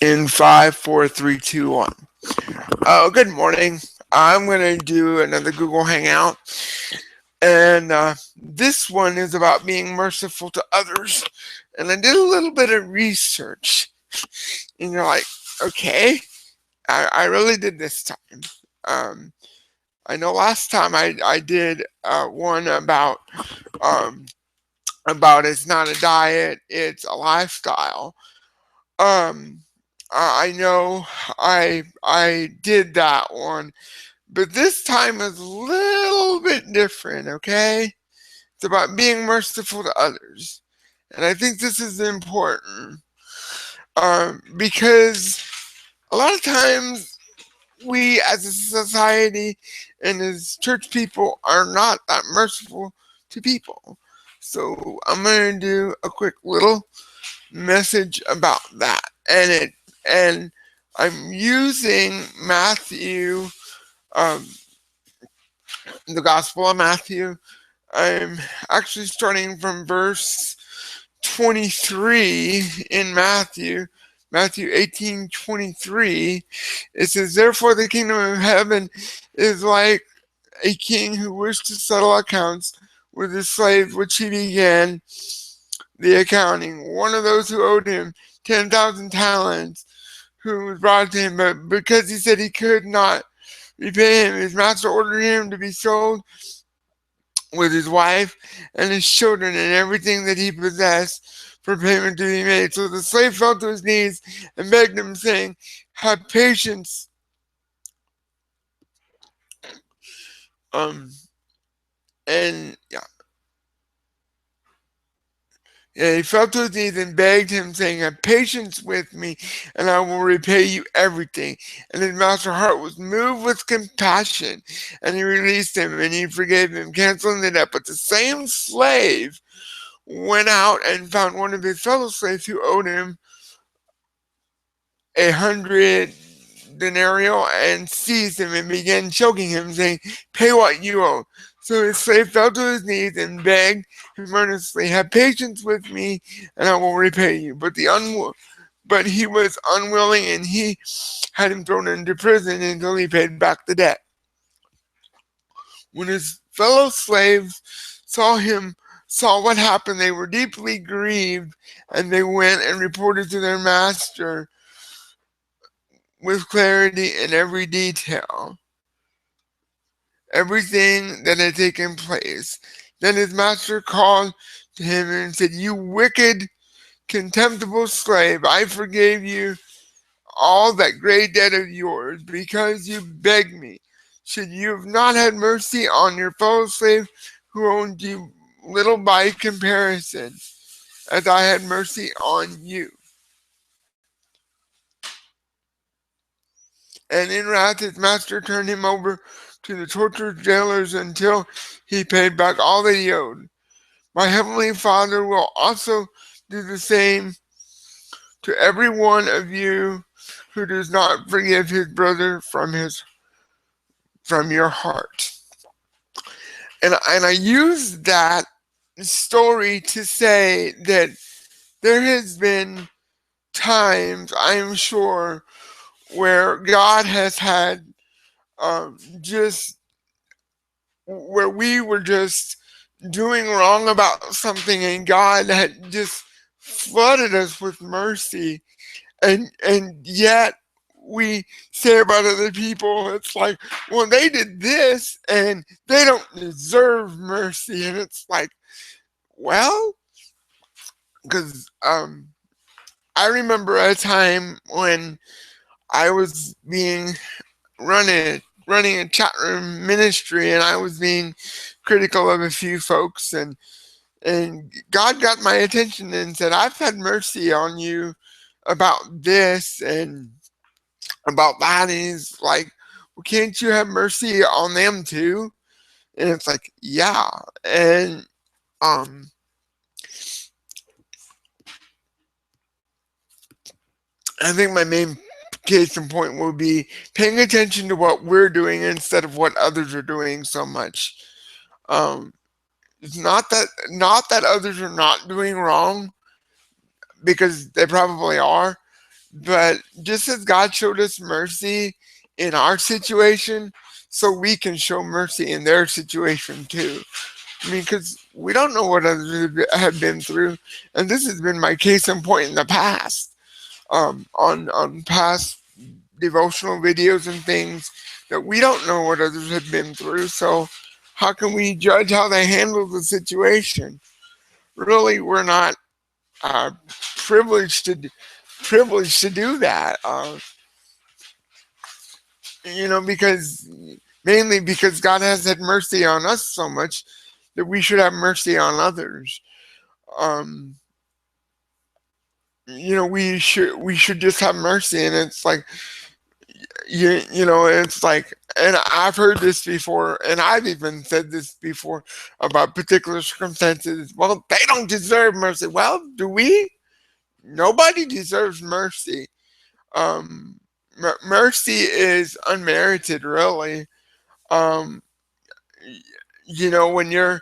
In 5, 4, 3, 2, 1. Oh, good morning. I'm going to do another Google Hangout. And this one is about being merciful to others. And I did a little bit of research. And you're like, okay, I really did this time. Um, I know last time I did one um, about it's not a diet, it's a lifestyle. Um, I know I did that one, but this time is a little bit different. Okay, it's about being merciful to others, and I think this is important because a lot of times we, as a society and as church people, are not that merciful to people. So I'm gonna do a quick little message about that, and I'm using Matthew, um, the Gospel of Matthew. I'm actually starting from verse 23 in Matthew 18:23. It says, "Therefore the kingdom of heaven is like a king who wished to settle accounts with his slave, which he began the accounting. One of those who owed him 10,000 talents, who was brought to him, but because he said he could not repay him, his master ordered him to be sold with his wife and his children and everything that he possessed for payment to be made. So the slave fell to his knees and begged him, saying, have patience. Um, and yeah, Yeah, he fell to his knees and begged him, saying, have patience with me, and I will repay you everything. And his master's heart was moved with compassion, and he released him, and he forgave him, canceling the debt. But the same slave went out and found one of his fellow slaves who owed him 100 denarii and seized him and began choking him, saying, pay what you owe. So his slave fell to his knees and begged him earnestly, have patience with me, and I will repay you. But he was unwilling, and he had him thrown into prison until he paid back the debt. When his fellow slaves saw what happened, they were deeply grieved, and they went and reported to their master with clarity in every detail, everything that had taken place. Then his master called to him and said, you wicked, contemptible slave, I forgave you all that great debt of yours because you begged me. Should you have not had mercy on your fellow slave who owned you little by comparison, as I had mercy on you? And in wrath his master turned him over to the tortured jailers until he paid back all that he owed. My heavenly Father will also do the same to every one of you who does not forgive his brother from your heart. And I use that story to say that there has been times, I am sure, where God has had just where we were just doing wrong about something, and God had just flooded us with mercy, and yet we say about other people, it's like, well, they did this and they don't deserve mercy, and it's like, well, because I remember a time when I was being running a chat room ministry, and I was being critical of a few folks, and God got my attention and said, I've had mercy on you about this and about that. And he's like, well, can't you have mercy on them too? And it's like, yeah. And um I think my main case in point will be paying attention to what we're doing instead of what others are doing so much. Um it's not that others are not doing wrong, because they probably are, But just as God showed us mercy in our situation, so we can show mercy in their situation too. I mean, because we don't know what others have been through, and this has been my case in point in the past. On past devotional videos and things, that we don't know what others have been through. So how can we judge how they handle the situation? Really, we're not uh, privileged to privileged to do that. Because mainly because God has had mercy on us so much that we should have mercy on others. Um, we should just have mercy, and it's like it's like, and I've heard this before, and I've even said this before about particular circumstances. Well, they don't deserve mercy. Well, do we? Nobody deserves mercy. Um, Mercy is unmerited, really. Um, when you're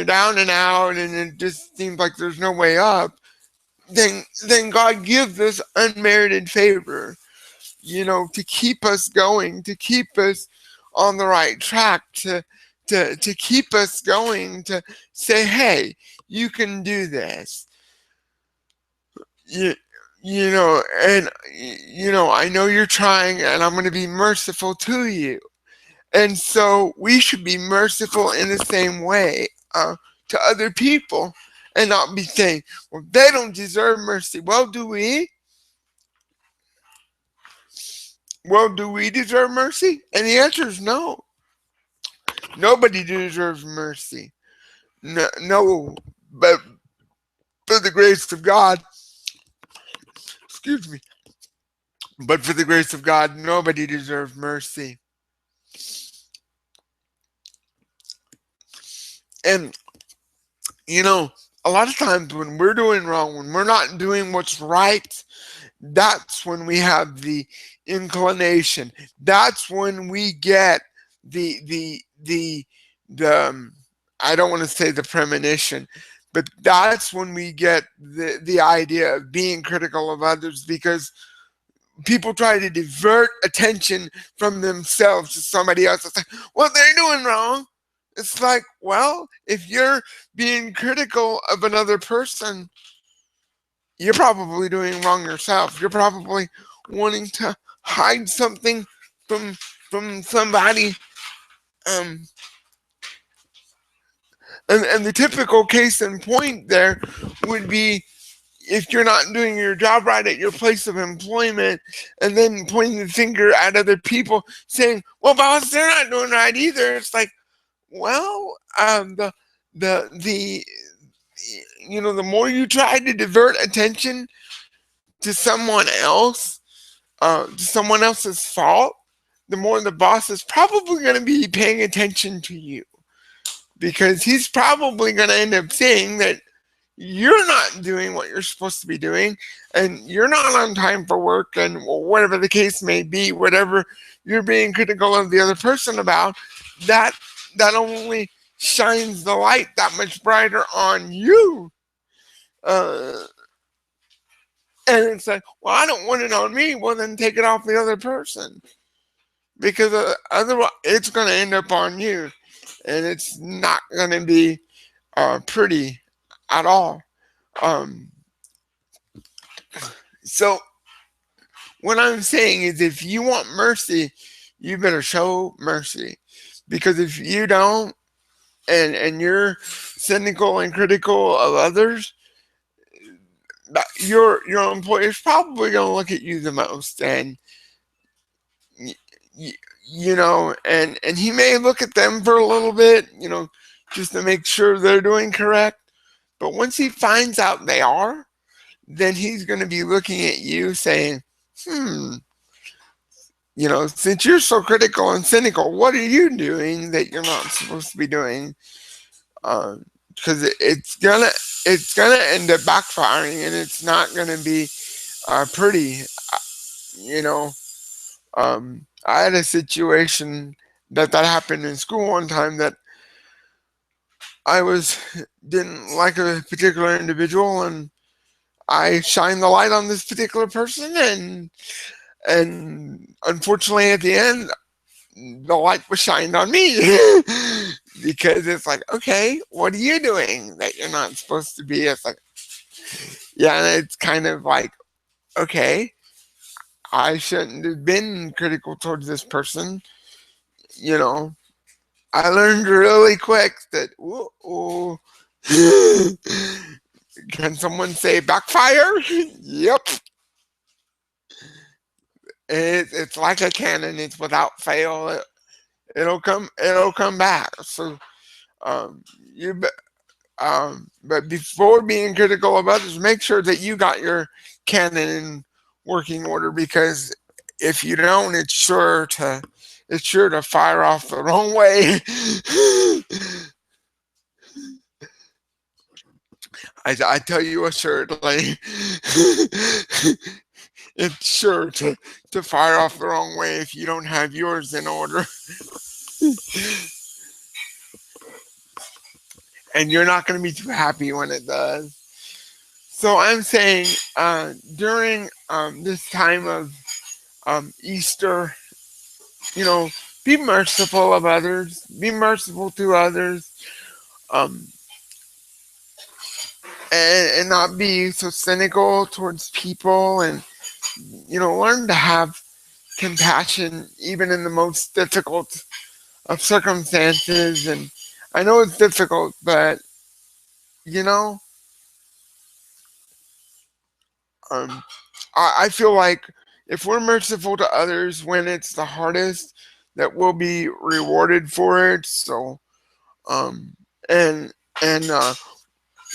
down and out, and it just seems like there's no way up, then God gives us unmerited favor, to keep us going, to keep us on the right track, to keep us going, to say, hey, you can do this. You, I know you're trying, and I'm going to be merciful to you. And so we should be merciful in the same way to other people, and not be saying, well, they don't deserve mercy. Well, do we? Well, do we deserve mercy? And the answer is no. Nobody deserves mercy. No, no, but for the grace of God, excuse me, but for the grace of God, nobody deserves mercy. And, you know, a lot of times when we're doing wrong, when we're not doing what's right, that's when we have the inclination. That's when we get the I don't want to say the premonition, but that's when we get the idea of being critical of others, because people try to divert attention from themselves to somebody else. It's like, well, they're doing wrong. It's like, well, if you're being critical of another person, you're probably doing wrong yourself. You're probably wanting to hide something from somebody. Um, and the typical case in point there would be if you're not doing your job right at your place of employment, and then pointing the finger at other people saying, well, boss, they're not doing right either. It's like, well, the the more you try to divert attention to someone else's fault, the more the boss is probably going to be paying attention to you, because he's probably going to end up saying that you're not doing what you're supposed to be doing, and you're not on time for work, and whatever the case may be, whatever you're being critical of the other person about, that only shines the light that much brighter on you. Uh, and it's like, well, I don't want it on me. Well, then take it off the other person, because otherwise it's going to end up on you, and it's not going to be pretty at all. Um, so what I'm saying is, if you want mercy, you better show mercy, because if you don't, and you're cynical and critical of others, your employer's probably going to look at you the most, and and he may look at them for a little bit, just to make sure they're doing correct. But once he finds out they are, then he's going to be looking at you saying, since you're so critical and cynical, what are you doing that you're not supposed to be doing? Because it's gonna end up backfiring, and it's not gonna be pretty. You know, I had a situation that happened in school one time, that I didn't like a particular individual, and I shine the light on this particular person, and unfortunately at the end the light was shined on me. Because it's like, okay, what are you doing that you're not supposed to be? It's like, yeah, and it's kind of like, okay, I shouldn't have been critical towards this person. You know, I learned really quick that, ooh, can someone say backfire? Yep. It's like a cannon. It's without fail. It'll come back. So um, you but before being critical of others, make sure that you got your cannon in working order, because if you don't, it's sure to fire off the wrong way. I tell you assuredly, it's sure to fire off the wrong way if you don't have yours in order. And you're not going to be too happy when it does. So I'm saying during this time of Easter, you know, be merciful of others, be merciful to others, um, and not be so cynical towards people, and learn to have compassion even in the most difficult of circumstances. And I know it's difficult, but you know, um, I feel like if we're merciful to others when it's the hardest, that we'll be rewarded for it. So, um, and and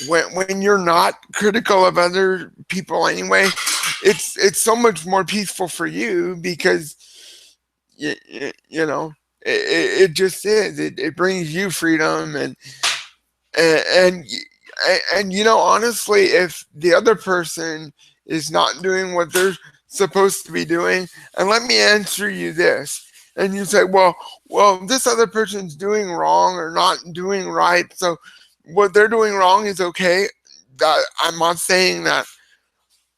when you're not critical of other people anyway, it's so much more peaceful for you, because you know it just is. It brings you freedom, and and honestly, if the other person is not doing what they're supposed to be doing, and let me answer you this, and you say, well, this other person's doing wrong or not doing right, so what they're doing wrong is okay. I'm not saying that.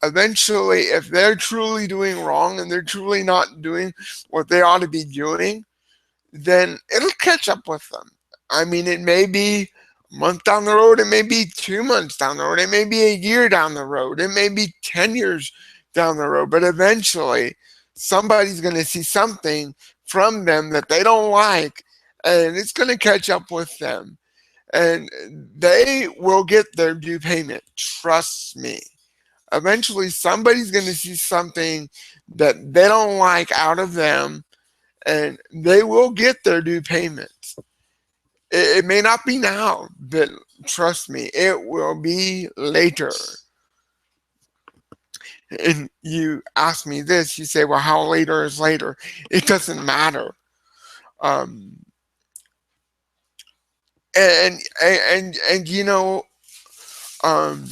Eventually, if they're truly doing wrong and they're truly not doing what they ought to be doing, then it'll catch up with them. I mean, it may be a month down the road, it may be 2 months down the road, it may be a year down the road, it may be 10 years down the road, but eventually somebody's going to see something from them that they don't like, and it's going to catch up with them, and they will get their due payment. Trust me. Eventually, somebody's going to see something that they don't like out of them, and they will get their due payment. It may not be now, but trust me, it will be later. And you ask me this, you say, well, how later is later? It doesn't matter. Um, and um,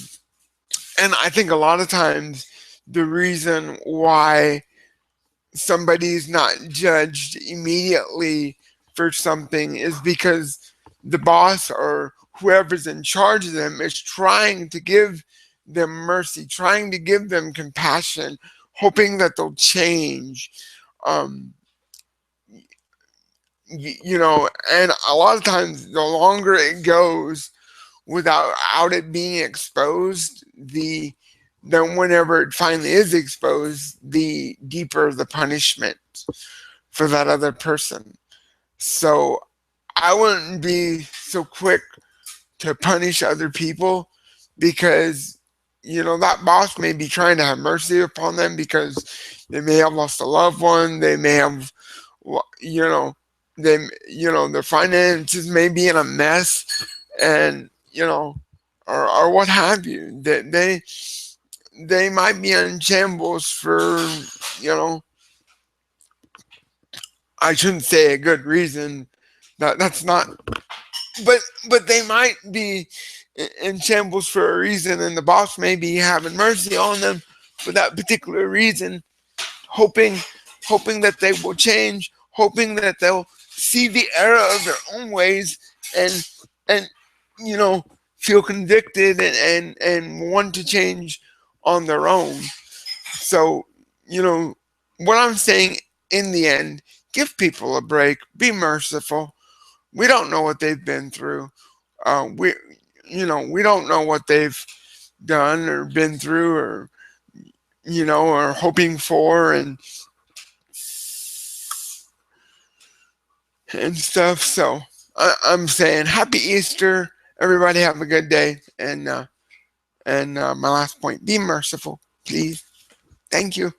and I think a lot of times the reason why somebody's not judged immediately for something is because the boss or whoever's in charge of them is trying to give them mercy, trying to give them compassion, hoping that they'll change. Um, and a lot of times, the longer it goes without it being exposed, then whenever it finally is exposed, the deeper the punishment for that other person. So I wouldn't be so quick to punish other people, because that boss may be trying to have mercy upon them, because they may have lost a loved one, they may have you know their finances may be in a mess, and or what have you, that they might be in shambles for you know I shouldn't say a good reason. That's not. But they might be in shambles for a reason, and the boss may be having mercy on them for that particular reason, hoping that they will change, hoping that they'll see the error of their own ways, and feel convicted, and want to change on their own. So, what I'm saying in the end, give people a break, be merciful. We don't know what they've been through. We don't know what they've done or been through or hoping for and stuff. So I'm saying happy Easter. Everybody have a good day. And my last point, be merciful, please. Thank you.